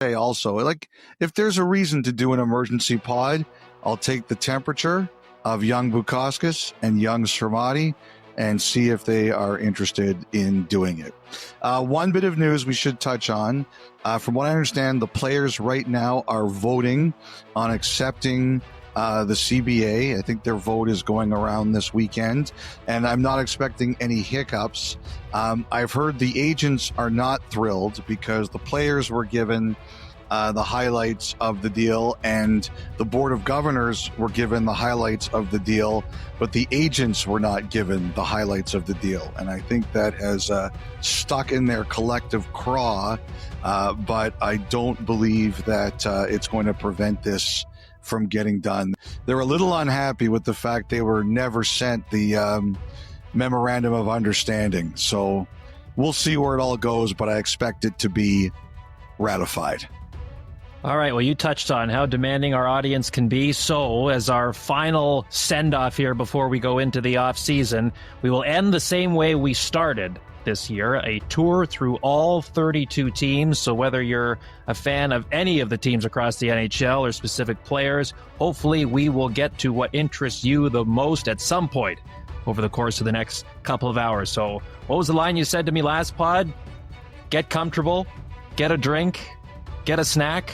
say also, like, if there's a reason to do an emergency pod, I'll take the temperature of young Bukauskas and young Srmati and see if they are interested in doing it. One bit of news we should touch on. From what I understand, the players right now are voting on accepting the CBA. I think their vote is going around this weekend, and I'm not expecting any hiccups. I've heard the agents are not thrilled because the players were given the highlights of the deal, and the Board of Governors were given the highlights of the deal, but the agents were not given the highlights of the deal. And I think that has stuck in their collective craw, but I don't believe that it's going to prevent this from getting done. They're a little unhappy with the fact they were never sent the memorandum of understanding. So we'll see where it all goes, but I expect it to be ratified. All right, well, you touched on how demanding our audience can be. So as our final send-off here before we go into the off-season, we will end the same way we started this year, a tour through all 32 teams. So whether you're a fan of any of the teams across the NHL or specific players, hopefully we will get to what interests you the most at some point over the course of the next couple of hours. So what was the line you said to me last pod? Get comfortable, get a drink, get a snack.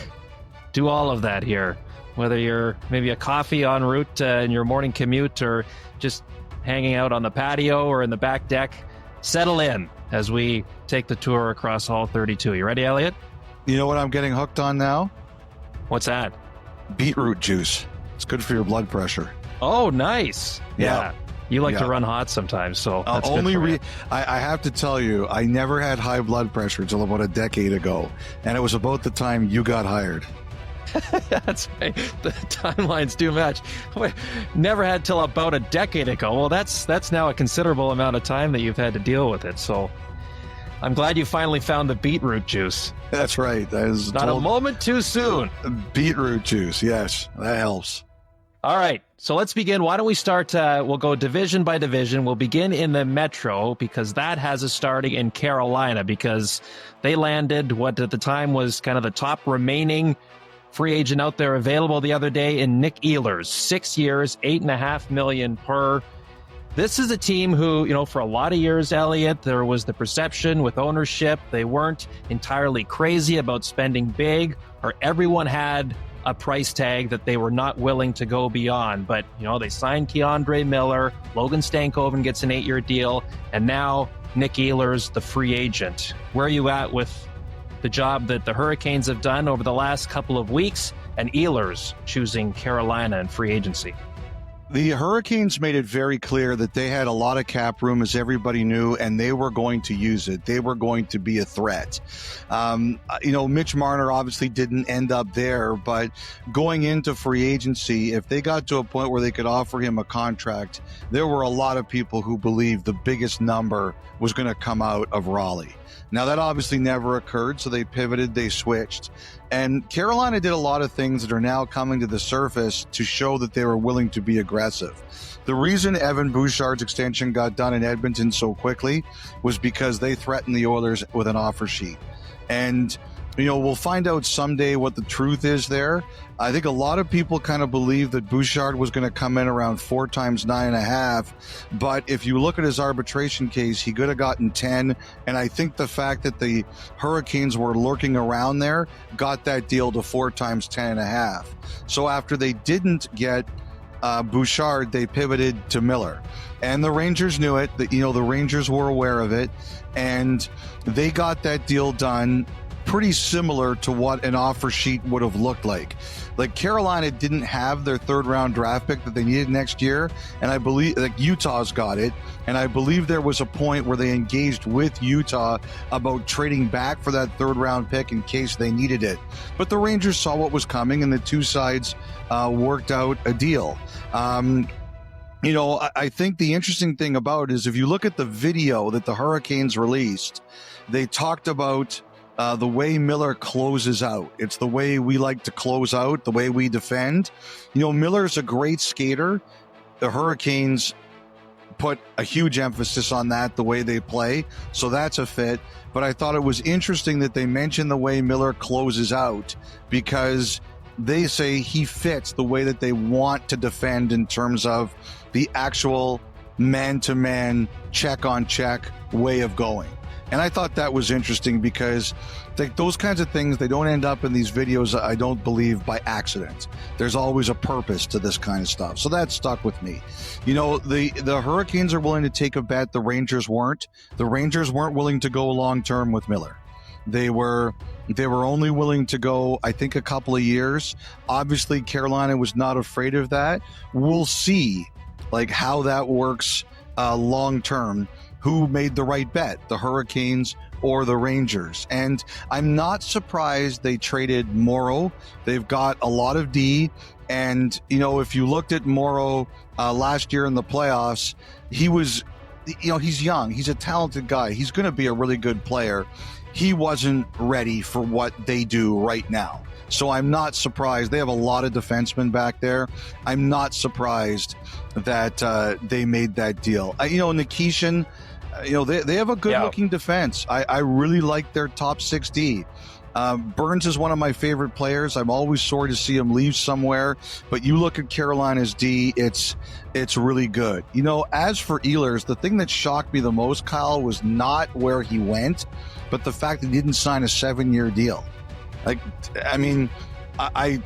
Do all of that here, whether you're maybe a coffee en route in your morning commute or just hanging out on the patio or in the back deck. Settle in as we take the tour across all 32. You ready, Elliot? You know what I'm getting hooked on now? What's that? Beetroot juice. It's good for your blood pressure. Oh, nice. Yeah. You like to run hot sometimes, so that's only good for you. I have to tell you, I never had high blood pressure until about a decade ago, and it was about the time you got hired. That's right. The timelines do match. Never had till about a decade ago. Well, that's now a considerable amount of time that you've had to deal with it. So I'm glad you finally found the beetroot juice. That's right. That is not a moment too soon. Beetroot juice. Yes, that helps. All right. So let's begin. Why don't we start? We'll go division by division. We'll begin in the Metro because that has us starting in Carolina because they landed what at the time was kind of the top remaining free agent out there available the other day in Nick Ehlers. 6 years, $8.5 million per. This is a team who, for a lot of years, Elliot, there was the perception with ownership, they weren't entirely crazy about spending big, or everyone had a price tag that they were not willing to go beyond. But, they signed Keandre Miller, Logan Stankoven gets an 8-year deal, and now Nick Ehlers, the free agent. Where are you at with the job that the Hurricanes have done over the last couple of weeks, and Ehlers choosing Carolina in free agency? The Hurricanes made it very clear that they had a lot of cap room, as everybody knew, and they were going to use it. They were going to be a threat. Mitch Marner obviously didn't end up there, but going into free agency, if they got to a point where they could offer him a contract, there were a lot of people who believed the biggest number was going to come out of Raleigh. Now, that obviously never occurred, so they pivoted, they switched. And Carolina did a lot of things that are now coming to the surface to show that they were willing to be aggressive. The reason Evan Bouchard's extension got done in Edmonton so quickly was because they threatened the Oilers with an offer sheet. And we'll find out someday what the truth is there. I think a lot of people kind of believe that Bouchard was going to come in around 4 times 9.5. But if you look at his arbitration case, he could have gotten 10. And I think the fact that the Hurricanes were lurking around there got that deal to 4 times 10.5. So after they didn't get Bouchard, they pivoted to Miller. And the Rangers knew it. The Rangers were aware of it. And they got that deal done pretty similar to what an offer sheet would have looked like. Like, Carolina didn't have their 3rd round draft pick that they needed next year, and I believe Utah's got it, and I believe there was a point where they engaged with Utah about trading back for that 3rd round pick in case they needed it. But the Rangers saw what was coming, and the two sides worked out a deal. I think the interesting thing about it is if you look at the video that the Hurricanes released, they talked about the way Miller closes out. It's the way we like to close out, the way we defend. Miller's a great skater. The Hurricanes put a huge emphasis on that, the way they play. So that's a fit. But I thought it was interesting that they mentioned the way Miller closes out, because they say he fits the way that they want to defend in terms of the actual man-to-man, check-on-check way of going. And I thought that was interesting, because those kinds of things, they don't end up in these videos, I don't believe, by accident. There's always a purpose to this kind of stuff. So that stuck with me. You know, the Hurricanes are willing to take a bet. The Rangers weren't. The Rangers weren't willing to go long-term with Miller. They were only willing to go, I think, a couple of years. Obviously, Carolina was not afraid of that. We'll see, like, how that works long-term. Who made the right bet, the Hurricanes or the Rangers? And I'm not surprised they traded Morrow. They've got a lot of D. And, you know, if you looked at Morrow last year in the playoffs, he was, you know, he's young. He's a talented guy. He's going to be a really good player. He wasn't ready for what they do right now. So I'm not surprised. They have a lot of defensemen back there. I'm not surprised that they made that deal. You know, Nikishin, you know, they have a good-looking defense. I really like their top 6D. Burns is one of my favorite players. I'm always sorry to see him leave somewhere. But you look at Carolina's D, it's really good. You know, as for Ehlers, the thing that shocked me the most, Kyle, was not where he went, but the fact that he didn't sign a 7-year deal. Like, I mean, I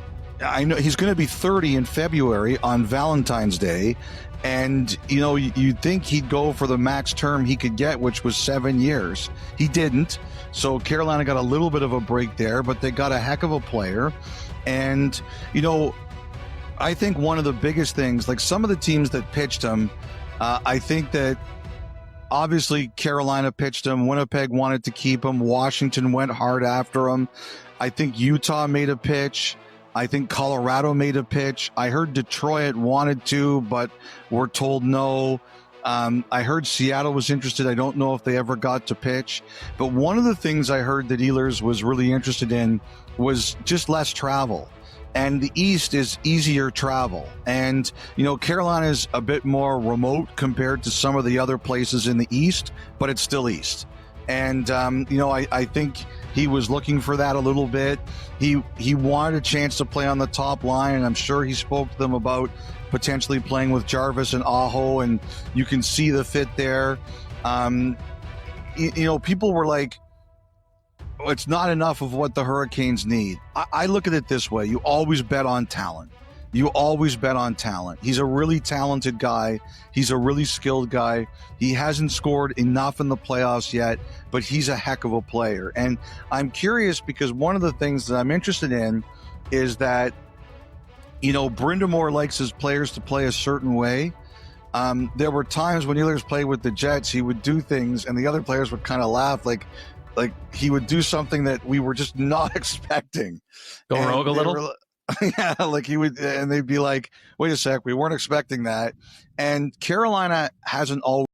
know he's going to be 30 in February on Valentine's Day. And, you know, you'd think he'd go for the max term he could get, which was 7 years. He didn't. So Carolina got a little bit of a break there, but they got a heck of a player. And, you know, I think one of the biggest things, like some of the teams that pitched him, I think that obviously Carolina pitched him. Winnipeg wanted to keep him. Washington went hard after him. I think Utah made a pitch. I think Colorado made a pitch. I heard Detroit wanted to, but were told no. I heard Seattle was interested. I don't know if they ever got to pitch. But one of the things I heard that Ehlers was really interested in was just less travel. And the East is easier travel. And, you know, Carolina is a bit more remote compared to some of the other places in the East, but it's still East. And, you know, I think he was looking for that a little bit. He wanted a chance to play on the top line, and I'm sure he spoke to them about potentially playing with Jarvis and Aho, and you can see the fit there. You know, people were like, oh, it's not enough of what the Hurricanes need. I look at it this way. You always bet on talent. You always bet on talent. He's a really talented guy. He's a really skilled guy. He hasn't scored enough in the playoffs yet, but he's a heck of a player. And I'm curious because one of the things that I'm interested in is that, you know, Brind'Amour likes his players to play a certain way. There were times when Ehlers played with the Jets, he would do things and the other players would kind of laugh, like he would do something that we were just not expecting. Go rogue a little? Yeah, like he would, and they'd be like, wait a sec, we weren't expecting that. And Carolina hasn't always